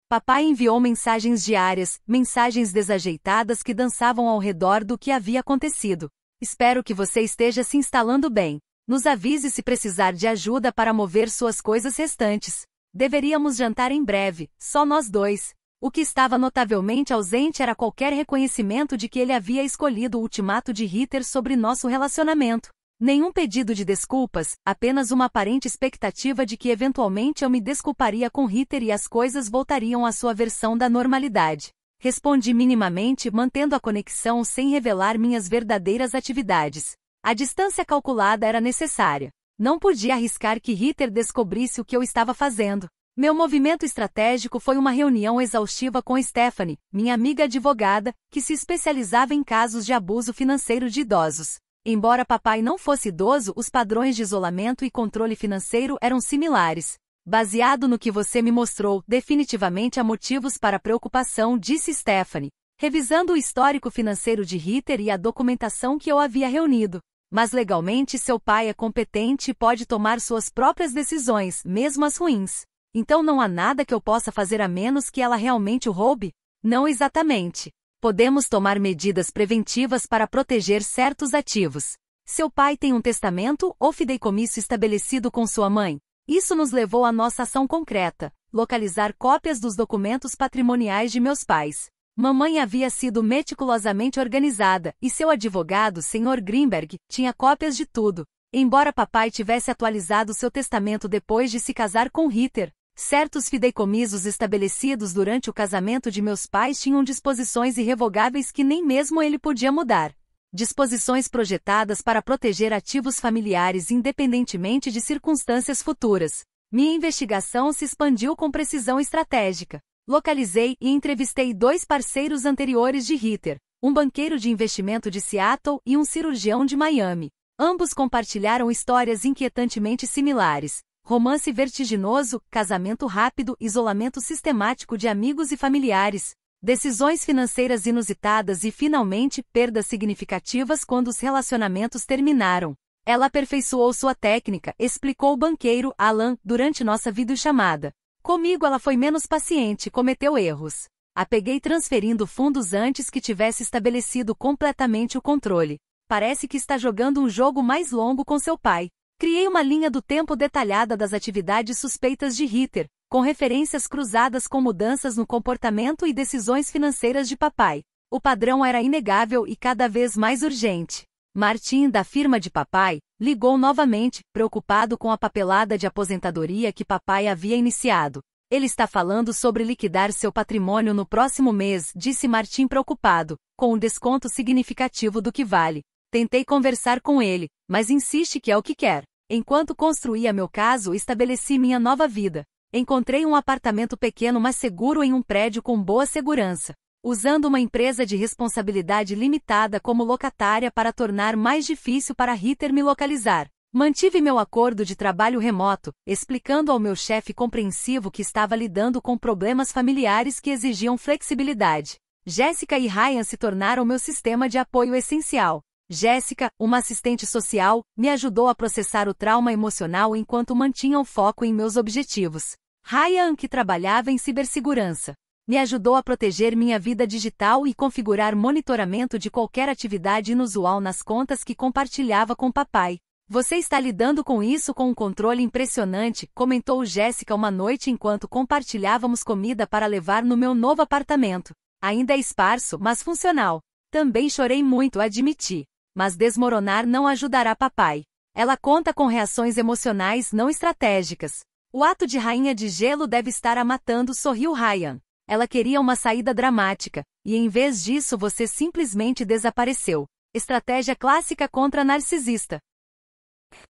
Papai enviou mensagens diárias, mensagens desajeitadas que dançavam ao redor do que havia acontecido. Espero que você esteja se instalando bem. Nos avise se precisar de ajuda para mover suas coisas restantes. Deveríamos jantar em breve, só nós dois. O que estava notavelmente ausente era qualquer reconhecimento de que ele havia escolhido o ultimato de Heather sobre nosso relacionamento. Nenhum pedido de desculpas, apenas uma aparente expectativa de que eventualmente eu me desculparia com Heather e as coisas voltariam à sua versão da normalidade. Respondi minimamente, mantendo a conexão sem revelar minhas verdadeiras atividades. A distância calculada era necessária. Não podia arriscar que Heather descobrisse o que eu estava fazendo. Meu movimento estratégico foi uma reunião exaustiva com Stephanie, minha amiga advogada, que se especializava em casos de abuso financeiro de idosos. Embora papai não fosse idoso, os padrões de isolamento e controle financeiro eram similares. Baseado no que você me mostrou, definitivamente há motivos para preocupação, disse Stephanie, revisando o histórico financeiro de Heather e a documentação que eu havia reunido. Mas legalmente seu pai é competente e pode tomar suas próprias decisões, mesmo as ruins. Então não há nada que eu possa fazer a menos que ela realmente o roube? Não exatamente. Podemos tomar medidas preventivas para proteger certos ativos. Seu pai tem um testamento ou fideicomisso estabelecido com sua mãe? Isso nos levou à nossa ação concreta: localizar cópias dos documentos patrimoniais de meus pais. Mamãe havia sido meticulosamente organizada, e seu advogado, Sr. Greenberg, tinha cópias de tudo. Embora papai tivesse atualizado seu testamento depois de se casar com Heather, certos fideicomissos estabelecidos durante o casamento de meus pais tinham disposições irrevogáveis que nem mesmo ele podia mudar. Disposições projetadas para proteger ativos familiares independentemente de circunstâncias futuras. Minha investigação se expandiu com precisão estratégica. Localizei e entrevistei 2 parceiros anteriores de Heather, um banqueiro de investimento de Seattle e um cirurgião de Miami. Ambos compartilharam histórias inquietantemente similares: romance vertiginoso, casamento rápido, isolamento sistemático de amigos e familiares, decisões financeiras inusitadas e, finalmente, perdas significativas quando os relacionamentos terminaram. Ela aperfeiçoou sua técnica, explicou o banqueiro, Alan, durante nossa videochamada. Comigo ela foi menos paciente e cometeu erros. A peguei transferindo fundos antes que tivesse estabelecido completamente o controle. Parece que está jogando um jogo mais longo com seu pai. Criei uma linha do tempo detalhada das atividades suspeitas de Heather, com referências cruzadas com mudanças no comportamento e decisões financeiras de papai. O padrão era inegável e cada vez mais urgente. Martin, da firma de papai, ligou novamente, preocupado com a papelada de aposentadoria que papai havia iniciado. Ele está falando sobre liquidar seu patrimônio no próximo mês, disse Martin preocupado, com um desconto significativo do que vale. Tentei conversar com ele, mas insiste que é o que quer. Enquanto construía meu caso, estabeleci minha nova vida. Encontrei um apartamento pequeno mas seguro em um prédio com boa segurança, usando uma empresa de responsabilidade limitada como locatária para tornar mais difícil para Heather me localizar. Mantive meu acordo de trabalho remoto, explicando ao meu chefe compreensivo que estava lidando com problemas familiares que exigiam flexibilidade. Jéssica e Ryan se tornaram meu sistema de apoio essencial. Jéssica, uma assistente social, me ajudou a processar o trauma emocional enquanto mantinha o foco em meus objetivos. Ryan, que trabalhava em cibersegurança, me ajudou a proteger minha vida digital e configurar monitoramento de qualquer atividade inusual nas contas que compartilhava com papai. Você está lidando com isso com um controle impressionante, comentou Jéssica uma noite enquanto compartilhávamos comida para levar no meu novo apartamento. Ainda é esparso, mas funcional. Também chorei muito, admiti. Mas desmoronar não ajudará papai. Ela conta com reações emocionais não estratégicas. O ato de rainha de gelo deve estar a matando, sorriu Ryan. Ela queria uma saída dramática, e em vez disso você simplesmente desapareceu. Estratégia clássica contra narcisista.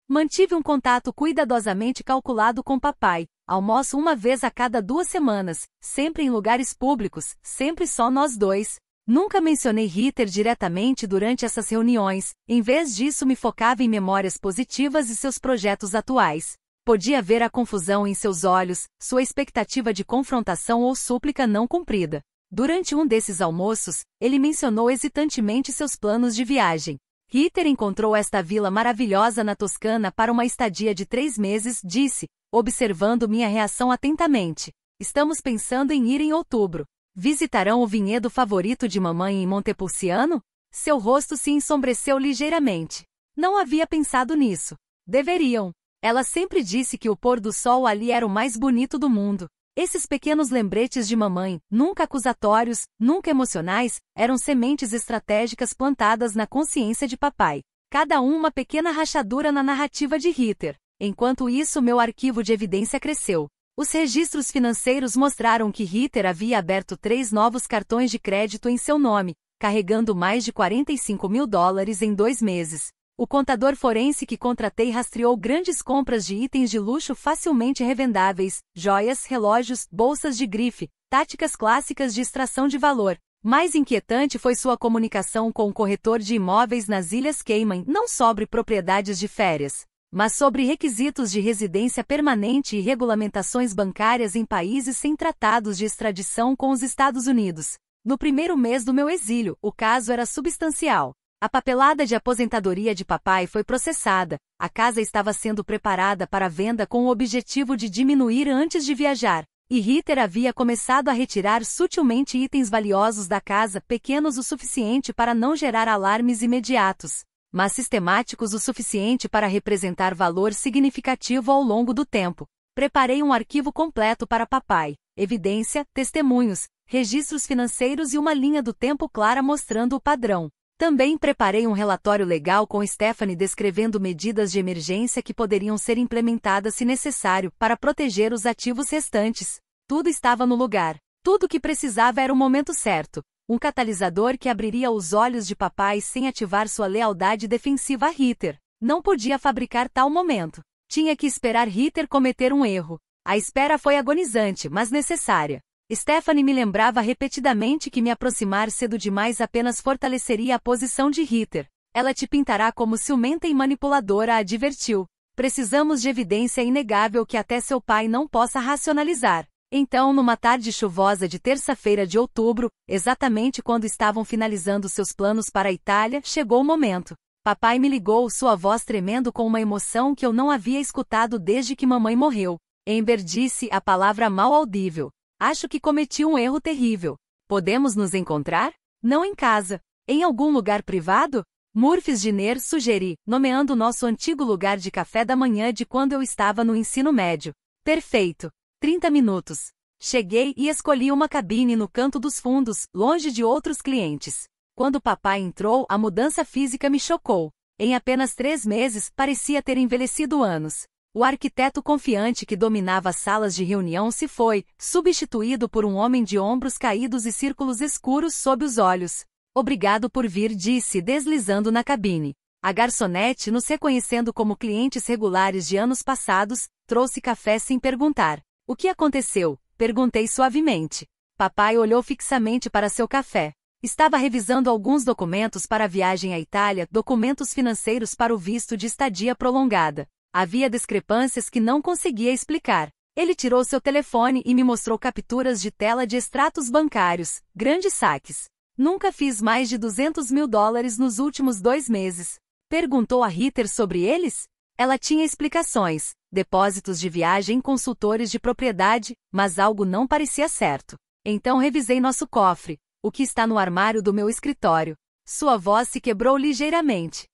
Mantive um contato cuidadosamente calculado com papai. Almoço uma vez a cada 2 semanas, sempre em lugares públicos, sempre só nós dois. Nunca mencionei Ritter diretamente durante essas reuniões, em vez disso me focava em memórias positivas e seus projetos atuais. Podia ver a confusão em seus olhos, sua expectativa de confrontação ou súplica não cumprida. Durante um desses almoços, ele mencionou hesitantemente seus planos de viagem. Ritter encontrou esta vila maravilhosa na Toscana para uma estadia de 3 meses, disse, observando minha reação atentamente. Estamos pensando em ir em outubro. Visitarão o vinhedo favorito de mamãe em Montepulciano? Seu rosto se ensombreceu ligeiramente. Não havia pensado nisso. Deveriam. Ela sempre disse que o pôr do sol ali era o mais bonito do mundo. Esses pequenos lembretes de mamãe, nunca acusatórios, nunca emocionais, eram sementes estratégicas plantadas na consciência de papai. Cada uma pequena rachadura na narrativa de Ritter. Enquanto isso, meu arquivo de evidência cresceu. Os registros financeiros mostraram que Ritter havia aberto 3 novos cartões de crédito em seu nome, carregando mais de $45.000 em 2 meses. O contador forense que contratei rastreou grandes compras de itens de luxo facilmente revendáveis, joias, relógios, bolsas de grife, táticas clássicas de extração de valor. Mais inquietante foi sua comunicação com o corretor de imóveis nas Ilhas Cayman, não sobre propriedades de férias, mas sobre requisitos de residência permanente e regulamentações bancárias em países sem tratados de extradição com os Estados Unidos. No primeiro mês do meu exílio, o caso era substancial. A papelada de aposentadoria de papai foi processada, a casa estava sendo preparada para venda com o objetivo de diminuir antes de viajar, e Ritter havia começado a retirar sutilmente itens valiosos da casa, pequenos o suficiente para não gerar alarmes imediatos, mas sistemáticos o suficiente para representar valor significativo ao longo do tempo. Preparei um arquivo completo para papai, evidência, testemunhos, registros financeiros e uma linha do tempo clara mostrando o padrão. Também preparei um relatório legal com Stephanie descrevendo medidas de emergência que poderiam ser implementadas se necessário para proteger os ativos restantes. Tudo estava no lugar. Tudo o que precisava era o momento certo. Um catalisador que abriria os olhos de papai sem ativar sua lealdade defensiva a Ritter. Não podia fabricar tal momento. Tinha que esperar Ritter cometer um erro. A espera foi agonizante, mas necessária. Stephanie me lembrava repetidamente que me aproximar cedo demais apenas fortaleceria a posição de Ritter. Ela te pintará como ciumenta e manipuladora, advertiu. Precisamos de evidência inegável que até seu pai não possa racionalizar. Então, numa tarde chuvosa de terça-feira de outubro, exatamente quando estavam finalizando seus planos para a Itália, chegou o momento. Papai me ligou, sua voz tremendo com uma emoção que eu não havia escutado desde que mamãe morreu. Amber disse a palavra mal audível. Acho que cometi um erro terrível. Podemos nos encontrar? Não em casa. Em algum lugar privado? Murphys Giner sugeri, nomeando nosso antigo lugar de café da manhã de quando eu estava no ensino médio. Perfeito. 30 minutos. Cheguei e escolhi uma cabine no canto dos fundos, longe de outros clientes. Quando papai entrou, a mudança física me chocou. Em apenas 3 meses, parecia ter envelhecido anos. O arquiteto confiante que dominava as salas de reunião se foi, substituído por um homem de ombros caídos e círculos escuros sob os olhos. Obrigado por vir, disse deslizando na cabine. A garçonete, nos reconhecendo como clientes regulares de anos passados, trouxe café sem perguntar. O que aconteceu? Perguntei suavemente. Papai olhou fixamente para seu café. Estava revisando alguns documentos para a viagem à Itália, documentos financeiros para o visto de estadia prolongada. Havia discrepâncias que não conseguia explicar. Ele tirou seu telefone e me mostrou capturas de tela de extratos bancários, grandes saques. Nunca fiz mais de $200.000 nos últimos 2 meses. Perguntou a Heather sobre eles? Ela tinha explicações, depósitos de viagem em consultores de propriedade, mas algo não parecia certo. Então revisei nosso cofre, o que está no armário do meu escritório. Sua voz se quebrou ligeiramente.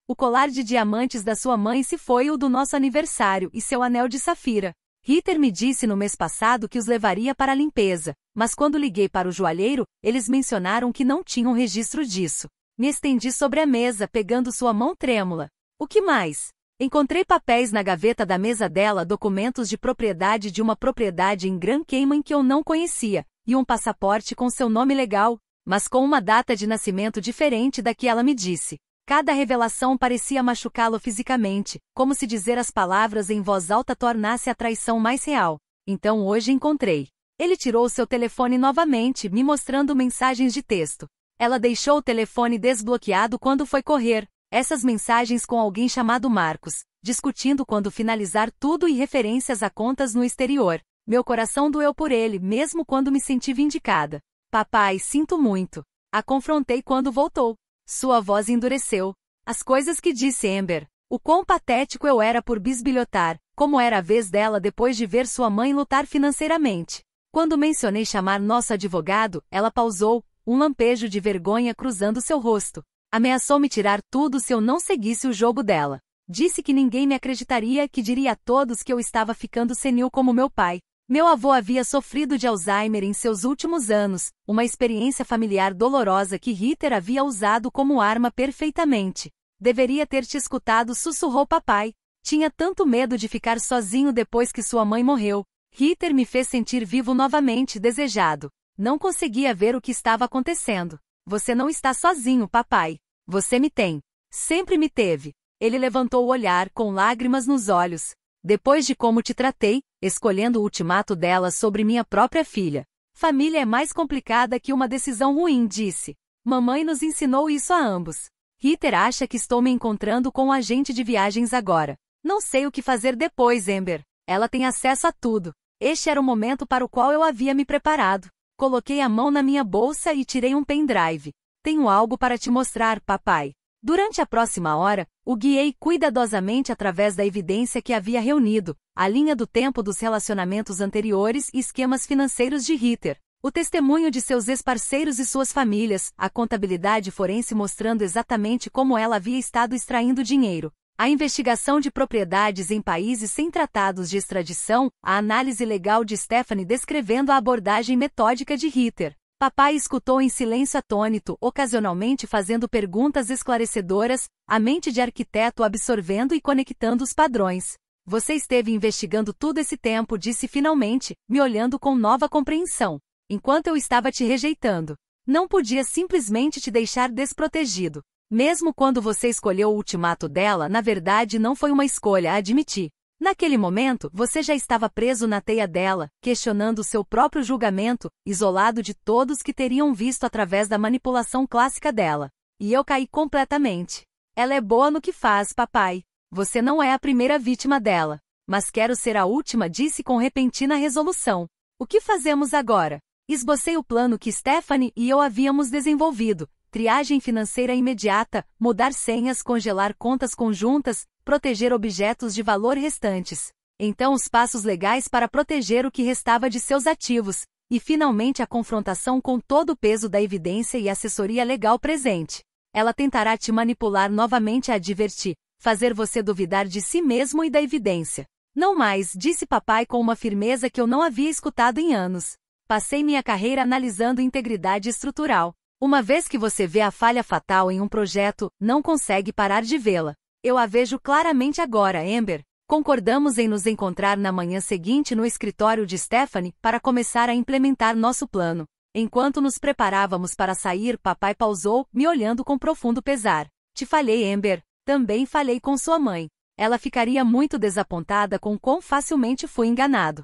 O colar de diamantes da sua mãe se foi o do nosso aniversário e seu anel de safira. Heather me disse no mês passado que os levaria para a limpeza, mas quando liguei para o joalheiro, eles mencionaram que não tinham registro disso. Me estendi sobre a mesa pegando sua mão trêmula. O que mais? Encontrei papéis na gaveta da mesa dela, documentos de propriedade de uma propriedade em Grand Cayman que eu não conhecia, e um passaporte com seu nome legal, mas com uma data de nascimento diferente da que ela me disse. Cada revelação parecia machucá-lo fisicamente, como se dizer as palavras em voz alta tornasse a traição mais real. Então hoje encontrei. Ele tirou seu telefone novamente, me mostrando mensagens de texto. Ela deixou o telefone desbloqueado quando foi correr. Essas mensagens com alguém chamado Marcos, discutindo quando finalizar tudo e referências a contas no exterior. Meu coração doeu por ele, mesmo quando me senti vindicada. Papai, sinto muito. A confrontei quando voltou. Sua voz endureceu. As coisas que disse Amber. O quão patético eu era por bisbilhotar, como era a vez dela depois de ver sua mãe lutar financeiramente. Quando mencionei chamar nosso advogado, ela pausou, um lampejo de vergonha cruzando seu rosto. Ameaçou me tirar tudo se eu não seguisse o jogo dela. Disse que ninguém me acreditaria, que diria a todos que eu estava ficando senil como meu pai. Meu avô havia sofrido de Alzheimer em seus últimos anos, uma experiência familiar dolorosa que Heather havia usado como arma perfeitamente. Deveria ter te escutado, sussurrou papai. Tinha tanto medo de ficar sozinho depois que sua mãe morreu. Heather me fez sentir vivo novamente, desejado. Não conseguia ver o que estava acontecendo. Você não está sozinho, papai. Você me tem. Sempre me teve. Ele levantou o olhar com lágrimas nos olhos. Depois de como te tratei, escolhendo o ultimato dela sobre minha própria filha. Família é mais complicada que uma decisão ruim, disse. Mamãe nos ensinou isso a ambos. Heather acha que estou me encontrando com um agente de viagens agora. Não sei o que fazer depois, Amber. Ela tem acesso a tudo. Este era o momento para o qual eu havia me preparado. Coloquei a mão na minha bolsa e tirei um pendrive. Tenho algo para te mostrar, papai. Durante a próxima hora, o guiei cuidadosamente através da evidência que havia reunido, a linha do tempo dos relacionamentos anteriores e esquemas financeiros de Heather, o testemunho de seus ex-parceiros e suas famílias, a contabilidade forense mostrando exatamente como ela havia estado extraindo dinheiro, a investigação de propriedades em países sem tratados de extradição, a análise legal de Stephanie descrevendo a abordagem metódica de Heather. Papai escutou em silêncio atônito, ocasionalmente fazendo perguntas esclarecedoras, a mente de arquiteto absorvendo e conectando os padrões. Você esteve investigando tudo esse tempo, disse finalmente, me olhando com nova compreensão. Enquanto eu estava te rejeitando. Não podia simplesmente te deixar desprotegido. Mesmo quando você escolheu o ultimato dela, na verdade não foi uma escolha, admiti. Naquele momento, você já estava preso na teia dela, questionando seu próprio julgamento, isolado de todos que teriam visto através da manipulação clássica dela. E eu caí completamente. Ela é boa no que faz, papai. Você não é a primeira vítima dela. Mas quero ser a última, disse com repentina resolução. O que fazemos agora? Esbocei o plano que Stephanie e eu havíamos desenvolvido. Triagem financeira imediata, mudar senhas, congelar contas conjuntas, proteger objetos de valor restantes. Então os passos legais para proteger o que restava de seus ativos, e finalmente a confrontação com todo o peso da evidência e assessoria legal presente. Ela tentará te manipular novamente, a advertir, fazer você duvidar de si mesmo e da evidência. Não mais, disse papai com uma firmeza que eu não havia escutado em anos. Passei minha carreira analisando integridade estrutural. Uma vez que você vê a falha fatal em um projeto, não consegue parar de vê-la. Eu a vejo claramente agora, Amber. Concordamos em nos encontrar na manhã seguinte no escritório de Stephanie para começar a implementar nosso plano. Enquanto nos preparávamos para sair, papai pausou, me olhando com profundo pesar. Te falhei, Amber. Também falhei com sua mãe. Ela ficaria muito desapontada com quão facilmente fui enganado.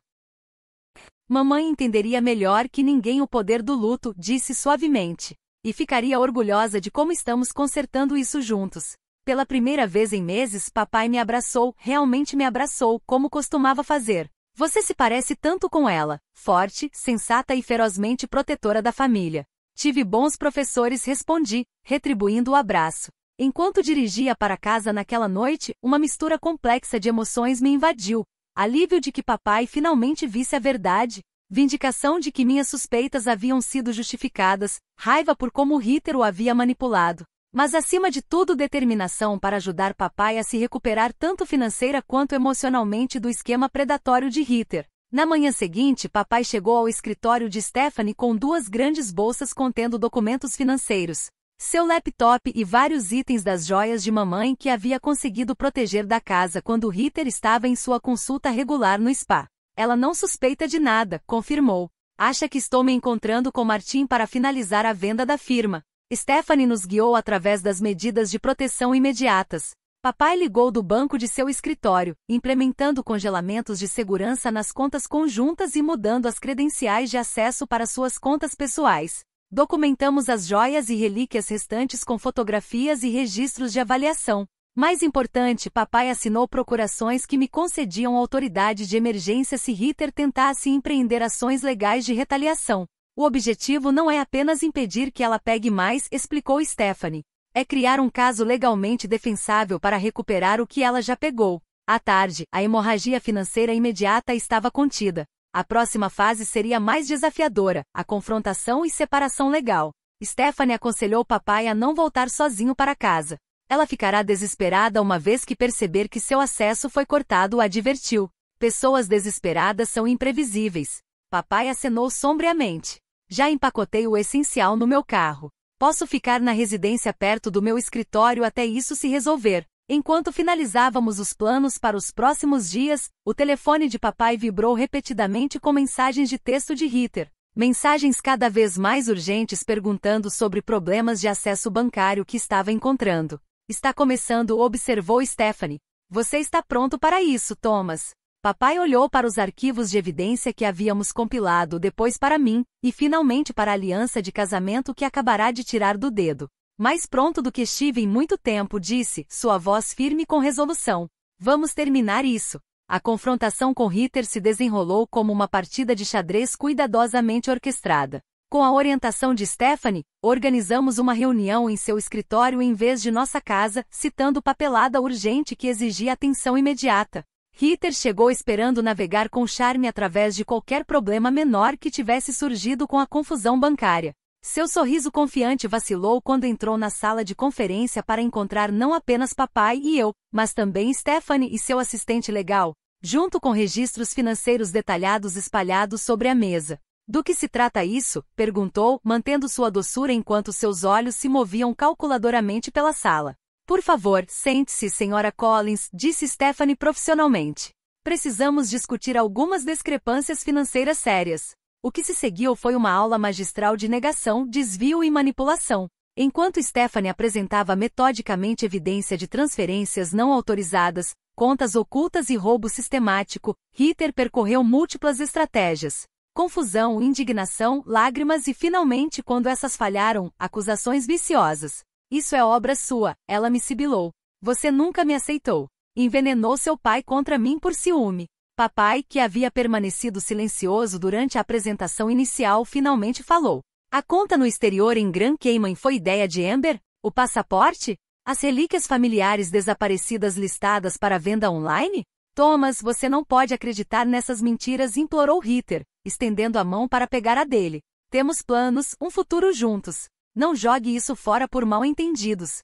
Mamãe entenderia melhor que ninguém o poder do luto, disse suavemente. E ficaria orgulhosa de como estamos consertando isso juntos. Pela primeira vez em meses, papai me abraçou, realmente me abraçou, como costumava fazer. Você se parece tanto com ela, forte, sensata e ferozmente protetora da família. Tive bons professores, respondi, retribuindo o abraço. Enquanto dirigia para casa naquela noite, uma mistura complexa de emoções me invadiu. Alívio de que papai finalmente visse a verdade, vindicação de que minhas suspeitas haviam sido justificadas, raiva por como Ritter o havia manipulado. Mas acima de tudo determinação para ajudar papai a se recuperar tanto financeira quanto emocionalmente do esquema predatório de Ritter. Na manhã seguinte, papai chegou ao escritório de Stephanie com 2 grandes bolsas contendo documentos financeiros, seu laptop e vários itens das joias de mamãe que havia conseguido proteger da casa quando Ritter estava em sua consulta regular no spa. Ela não suspeita de nada, confirmou. Acha que estou me encontrando com Martin para finalizar a venda da firma. Stephanie nos guiou através das medidas de proteção imediatas. Papai ligou do banco de seu escritório, implementando congelamentos de segurança nas contas conjuntas e mudando as credenciais de acesso para suas contas pessoais. Documentamos as joias e relíquias restantes com fotografias e registros de avaliação. Mais importante, papai assinou procurações que me concediam autoridade de emergência se Ritter tentasse empreender ações legais de retaliação. O objetivo não é apenas impedir que ela pegue mais, explicou Stephanie. É criar um caso legalmente defensável para recuperar o que ela já pegou. À tarde, a hemorragia financeira imediata estava contida. A próxima fase seria mais desafiadora, a confrontação e separação legal. Stephanie aconselhou papai a não voltar sozinho para casa. Ela ficará desesperada uma vez que perceber que seu acesso foi cortado, advertiu. Pessoas desesperadas são imprevisíveis. Papai acenou sombriamente. Já empacotei o essencial no meu carro. Posso ficar na residência perto do meu escritório até isso se resolver. Enquanto finalizávamos os planos para os próximos dias, o telefone de papai vibrou repetidamente com mensagens de texto de Ritter. Mensagens cada vez mais urgentes perguntando sobre problemas de acesso bancário que estava encontrando. Está começando, observou Stephanie. Você está pronto para isso, Thomas. Papai olhou para os arquivos de evidência que havíamos compilado, depois para mim, e finalmente para a aliança de casamento que acabará de tirar do dedo. Mais pronto do que estive em muito tempo, disse, sua voz firme com resolução. Vamos terminar isso. A confrontação com Ritter se desenrolou como uma partida de xadrez cuidadosamente orquestrada. Com a orientação de Stephanie, organizamos uma reunião em seu escritório em vez de nossa casa, citando papelada urgente que exigia atenção imediata. Ritter chegou esperando navegar com charme através de qualquer problema menor que tivesse surgido com a confusão bancária. Seu sorriso confiante vacilou quando entrou na sala de conferência para encontrar não apenas papai e eu, mas também Stephanie e seu assistente legal, junto com registros financeiros detalhados espalhados sobre a mesa. Do que se trata isso? Perguntou, mantendo sua doçura enquanto seus olhos se moviam calculadoramente pela sala. Por favor, sente-se, Sra. Collins, disse Stephanie profissionalmente. Precisamos discutir algumas discrepâncias financeiras sérias. O que se seguiu foi uma aula magistral de negação, desvio e manipulação. Enquanto Stephanie apresentava metodicamente evidência de transferências não autorizadas, contas ocultas e roubo sistemático, Ritter percorreu múltiplas estratégias. Confusão, indignação, lágrimas e finalmente, quando essas falharam, acusações viciosas. Isso é obra sua, ela me sibilou. Você nunca me aceitou. Envenenou seu pai contra mim por ciúme. Papai, que havia permanecido silencioso durante a apresentação inicial, finalmente falou. A conta no exterior em Grand Cayman foi ideia de Amber? O passaporte? As relíquias familiares desaparecidas listadas para venda online? Thomas, você não pode acreditar nessas mentiras, implorou Ritter, estendendo a mão para pegar a dele. Temos planos, um futuro juntos. Não jogue isso fora por mal-entendidos.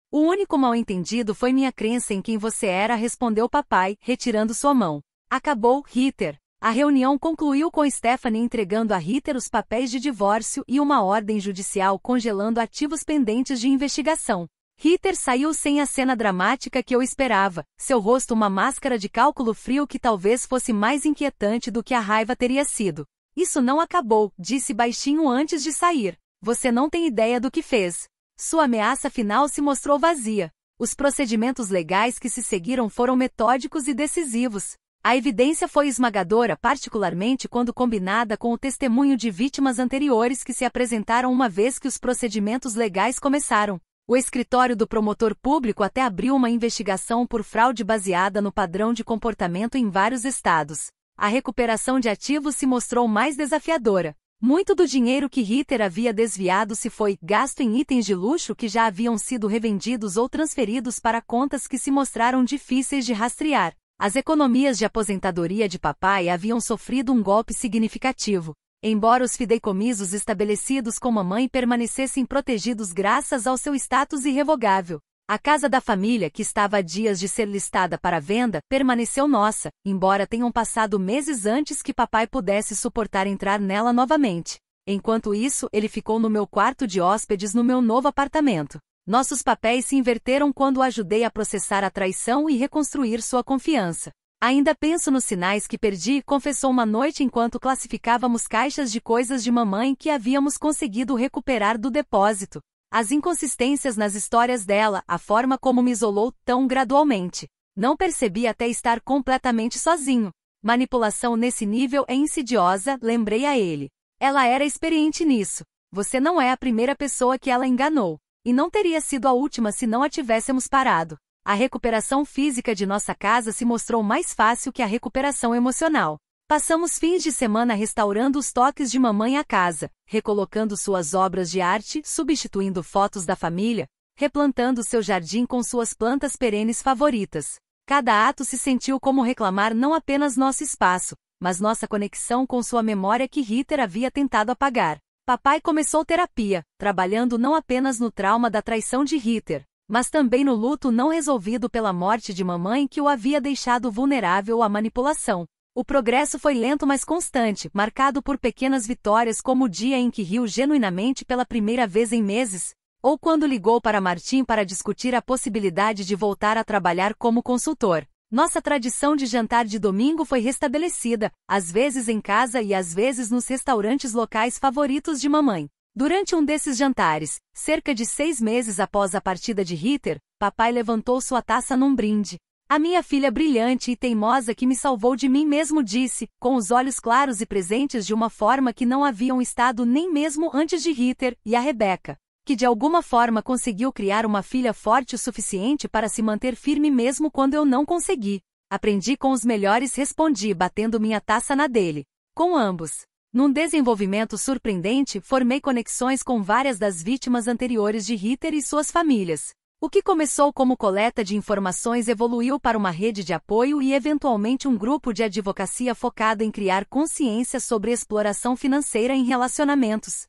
O único mal-entendido foi minha crença em quem você era, respondeu papai, retirando sua mão. Acabou, Ritter. A reunião concluiu com Stephanie entregando a Ritter os papéis de divórcio e uma ordem judicial congelando ativos pendentes de investigação. Ritter saiu sem a cena dramática que eu esperava, seu rosto uma máscara de cálculo frio que talvez fosse mais inquietante do que a raiva teria sido. Isso não acabou, disse baixinho antes de sair. Você não tem ideia do que fez. Sua ameaça final se mostrou vazia. Os procedimentos legais que se seguiram foram metódicos e decisivos. A evidência foi esmagadora, particularmente quando combinada com o testemunho de vítimas anteriores que se apresentaram uma vez que os procedimentos legais começaram. O escritório do promotor público até abriu uma investigação por fraude baseada no padrão de comportamento em vários estados. A recuperação de ativos se mostrou mais desafiadora. Muito do dinheiro que Ritter havia desviado se foi gasto em itens de luxo que já haviam sido revendidos ou transferidos para contas que se mostraram difíceis de rastrear. As economias de aposentadoria de papai haviam sofrido um golpe significativo. Embora os fideicomissos estabelecidos com mamãe permanecessem protegidos graças ao seu status irrevogável, a casa da família, que estava a dias de ser listada para venda, permaneceu nossa, embora tenham passado meses antes que papai pudesse suportar entrar nela novamente. Enquanto isso, ele ficou no meu quarto de hóspedes no meu novo apartamento. Nossos papéis se inverteram quando o ajudei a processar a traição e reconstruir sua confiança. Ainda penso nos sinais que perdi, confessou uma noite enquanto classificávamos caixas de coisas de mamãe que havíamos conseguido recuperar do depósito. As inconsistências nas histórias dela, a forma como me isolou tão gradualmente. Não percebi até estar completamente sozinho. Manipulação nesse nível é insidiosa, lembrei a ele. Ela era experiente nisso. Você não é a primeira pessoa que ela enganou. E não teria sido a última se não a tivéssemos parado. A recuperação física de nossa casa se mostrou mais fácil que a recuperação emocional. Passamos fins de semana restaurando os toques de mamãe à casa, recolocando suas obras de arte, substituindo fotos da família, replantando seu jardim com suas plantas perenes favoritas. Cada ato se sentiu como reclamar não apenas nosso espaço, mas nossa conexão com sua memória que Ritter havia tentado apagar. Papai começou terapia, trabalhando não apenas no trauma da traição de Ritter, mas também no luto não resolvido pela morte de mamãe que o havia deixado vulnerável à manipulação. O progresso foi lento mas constante, marcado por pequenas vitórias como o dia em que riu genuinamente pela primeira vez em meses, ou quando ligou para Martim para discutir a possibilidade de voltar a trabalhar como consultor. Nossa tradição de jantar de domingo foi restabelecida, às vezes em casa e às vezes nos restaurantes locais favoritos de mamãe. Durante um desses jantares, cerca de 6 meses após a partida de Ritter, papai levantou sua taça num brinde. A minha filha brilhante e teimosa que me salvou de mim mesmo disse, com os olhos claros e presentes de uma forma que não haviam estado nem mesmo antes de Ritter, e a Rebeca, que de alguma forma conseguiu criar uma filha forte o suficiente para se manter firme mesmo quando eu não consegui. Aprendi com os melhores, respondi batendo minha taça na dele. Com ambos. Num desenvolvimento surpreendente, formei conexões com várias das vítimas anteriores de Ritter e suas famílias. O que começou como coleta de informações evoluiu para uma rede de apoio e eventualmente um grupo de advocacia focado em criar consciência sobre exploração financeira em relacionamentos.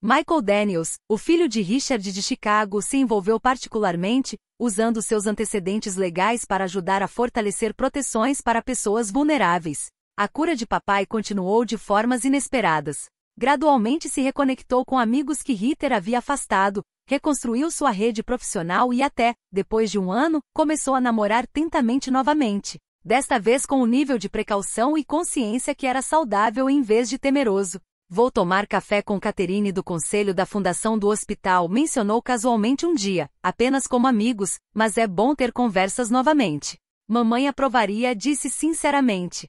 Michael Daniels, o filho de Richard de Chicago, se envolveu particularmente, usando seus antecedentes legais para ajudar a fortalecer proteções para pessoas vulneráveis. A cura de papai continuou de formas inesperadas. Gradualmente se reconectou com amigos que Ritter havia afastado, reconstruiu sua rede profissional e até, depois de um ano, começou a namorar tentamente novamente. Desta vez com um nível de precaução e consciência que era saudável em vez de temeroso. Vou tomar café com Catherine do conselho da fundação do hospital, mencionou casualmente um dia, apenas como amigos, mas é bom ter conversas novamente. Mamãe aprovaria, disse sinceramente.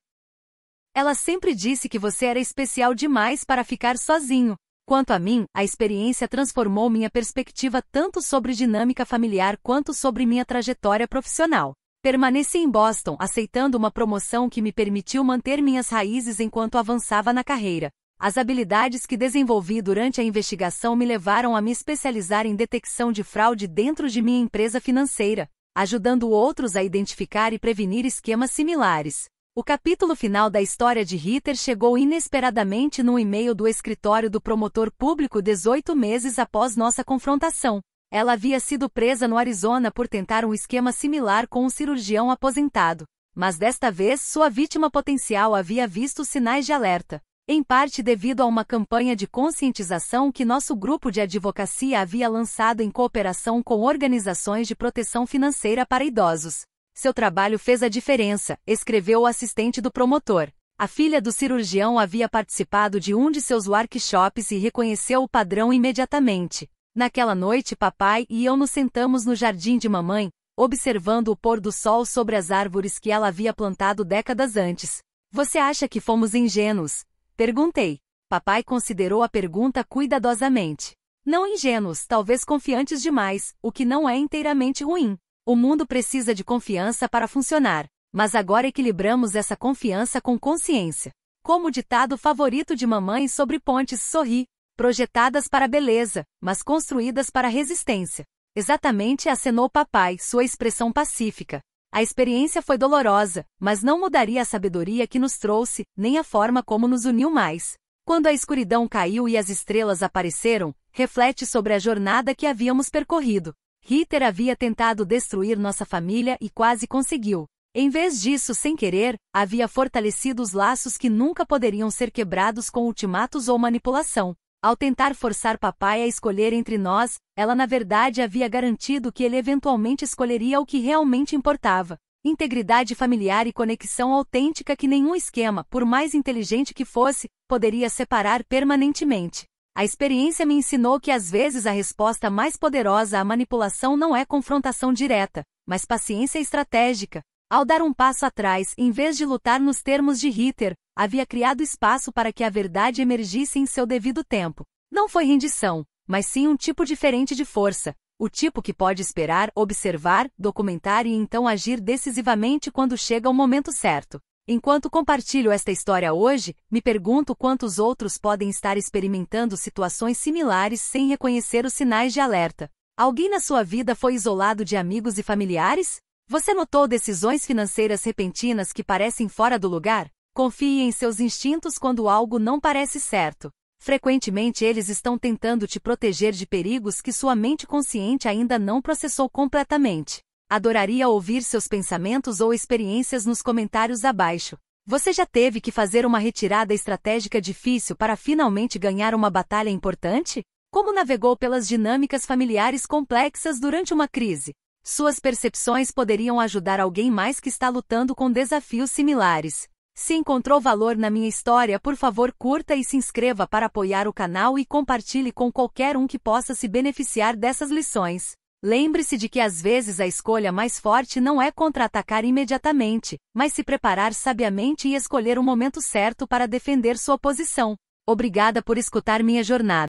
Ela sempre disse que você era especial demais para ficar sozinho. Quanto a mim, a experiência transformou minha perspectiva tanto sobre dinâmica familiar quanto sobre minha trajetória profissional. Permaneci em Boston, aceitando uma promoção que me permitiu manter minhas raízes enquanto avançava na carreira. As habilidades que desenvolvi durante a investigação me levaram a me especializar em detecção de fraude dentro de minha empresa financeira, ajudando outros a identificar e prevenir esquemas similares. O capítulo final da história de Ritter chegou inesperadamente num e-mail do escritório do promotor público 18 meses após nossa confrontação. Ela havia sido presa no Arizona por tentar um esquema similar com um cirurgião aposentado. Mas desta vez sua vítima potencial havia visto sinais de alerta. Em parte devido a uma campanha de conscientização que nosso grupo de advocacia havia lançado em cooperação com organizações de proteção financeira para idosos. Seu trabalho fez a diferença, escreveu o assistente do promotor. A filha do cirurgião havia participado de um de seus workshops e reconheceu o padrão imediatamente. Naquela noite papai e eu nos sentamos no jardim de mamãe, observando o pôr do sol sobre as árvores que ela havia plantado décadas antes. Você acha que fomos ingênuos? Perguntei. Papai considerou a pergunta cuidadosamente. Não ingênuos, talvez confiantes demais, o que não é inteiramente ruim. O mundo precisa de confiança para funcionar, mas agora equilibramos essa confiança com consciência. Como o ditado favorito de mamãe sobre pontes sorri, projetadas para a beleza, mas construídas para a resistência. Exatamente, acenou papai, sua expressão pacífica. A experiência foi dolorosa, mas não mudaria a sabedoria que nos trouxe, nem a forma como nos uniu mais. Quando a escuridão caiu e as estrelas apareceram, reflete sobre a jornada que havíamos percorrido. Hitler havia tentado destruir nossa família e quase conseguiu. Em vez disso, sem querer, havia fortalecido os laços que nunca poderiam ser quebrados com ultimatos ou manipulação. Ao tentar forçar papai a escolher entre nós, ela na verdade havia garantido que ele eventualmente escolheria o que realmente importava. Integridade familiar e conexão autêntica que nenhum esquema, por mais inteligente que fosse, poderia separar permanentemente. A experiência me ensinou que às vezes a resposta mais poderosa à manipulação não é confrontação direta, mas paciência estratégica. Ao dar um passo atrás, em vez de lutar nos termos de Hitler, havia criado espaço para que a verdade emergisse em seu devido tempo. Não foi rendição, mas sim um tipo diferente de força. O tipo que pode esperar, observar, documentar e então agir decisivamente quando chega o momento certo. Enquanto compartilho esta história hoje, me pergunto quantos outros podem estar experimentando situações similares sem reconhecer os sinais de alerta. Alguém na sua vida foi isolado de amigos e familiares? Você notou decisões financeiras repentinas que parecem fora do lugar? Confie em seus instintos quando algo não parece certo. Frequentemente eles estão tentando te proteger de perigos que sua mente consciente ainda não processou completamente. Adoraria ouvir seus pensamentos ou experiências nos comentários abaixo. Você já teve que fazer uma retirada estratégica difícil para finalmente ganhar uma batalha importante? Como navegou pelas dinâmicas familiares complexas durante uma crise? Suas percepções poderiam ajudar alguém mais que está lutando com desafios similares. Se encontrou valor na minha história, por favor curta e se inscreva para apoiar o canal e compartilhe com qualquer um que possa se beneficiar dessas lições. Lembre-se de que às vezes a escolha mais forte não é contra-atacar imediatamente, mas se preparar sabiamente e escolher o momento certo para defender sua posição. Obrigada por escutar minha jornada.